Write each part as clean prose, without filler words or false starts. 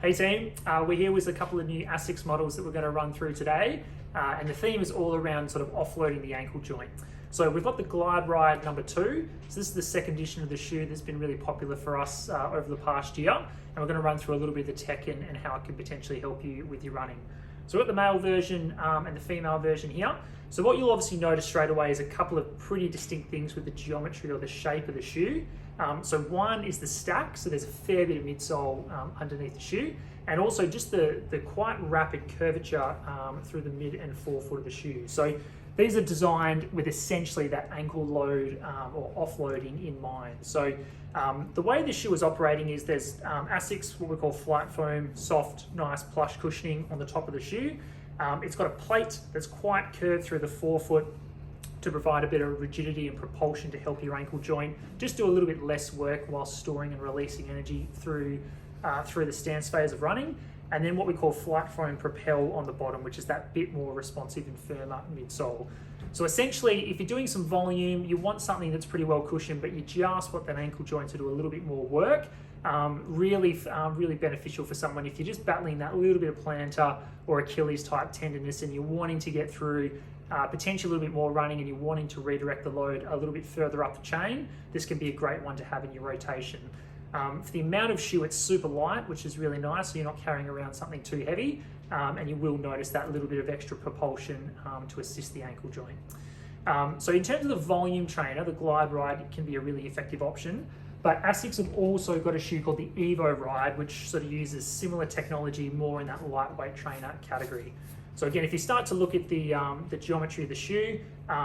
Hey team, we're here with a couple of new ASICS models that we're going to run through today, and the theme is all around sort of offloading the ankle joint. So we've got the GlideRide number 2, so this is the second edition of the shoe that's been really popular for us over the past year, and we're going to run through a little bit of the tech and how it can potentially help you with your running. So we've got the male version and the female version here. So what you'll obviously notice straight away is a couple of pretty distinct things with the geometry or the shape of the shoe. So one is the stack, so there's a fair bit of midsole underneath the shoe, and also just the quite rapid curvature through the mid and forefoot of the shoe. So these are designed with essentially that ankle load or offloading in mind. So the way the shoe is operating is there's ASICS, what we call FlyteFoam, soft, nice plush cushioning on the top of the shoe. It's got a plate that's quite curved through the forefoot to provide a bit of rigidity and propulsion to help your ankle joint just do a little bit less work while storing and releasing energy through the stance phase of running. And then what we call FlyteFoam Propel on the bottom, which is that bit more responsive and firmer midsole. So essentially, if you're doing some volume, you want something that's pretty well cushioned, but you just want that ankle joint to do a little bit more work. Really beneficial for someone if you're just battling that little bit of plantar or Achilles type tenderness and you're wanting to get through potentially a little bit more running and you're wanting to redirect the load a little bit further up the chain. This can be a great one to have in your rotation. For the amount of shoe, it's super light, which is really nice, so you're not carrying around something too heavy, and you will notice that little bit of extra propulsion to assist the ankle joint. So in terms of the volume trainer, the GlideRide can be a really effective option, but ASICS have also got a shoe called the EvoRide, which sort of uses similar technology more in that lightweight trainer category. So again, if you start to look at the geometry of the shoe,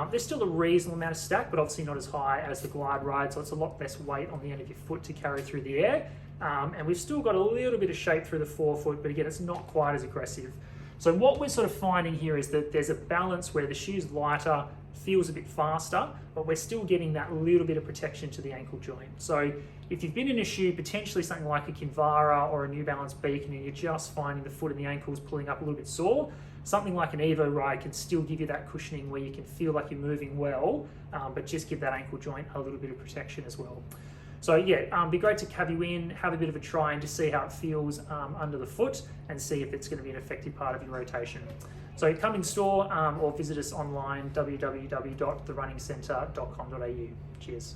there's still a reasonable amount of stack, but obviously not as high as the GlideRide, so it's a lot less weight on the end of your foot to carry through the air. And we've still got a little bit of shape through the forefoot, but again, it's not quite as aggressive. So what we're sort of finding here is that there's a balance where the shoe's lighter, feels a bit faster, but we're still getting that little bit of protection to the ankle joint. So if you've been in a shoe, potentially something like a Kinvara or a New Balance Beacon, and you're just finding the foot and the ankles pulling up a little bit sore, something like an EvoRide can still give you that cushioning where you can feel like you're moving well, but just give that ankle joint a little bit of protection as well. So yeah, be great to have you in, have a bit of a try and just see how it feels under the foot and see if it's going to be an effective part of your rotation. So come in store or visit us online, www.therunningsentre.com.au. Cheers.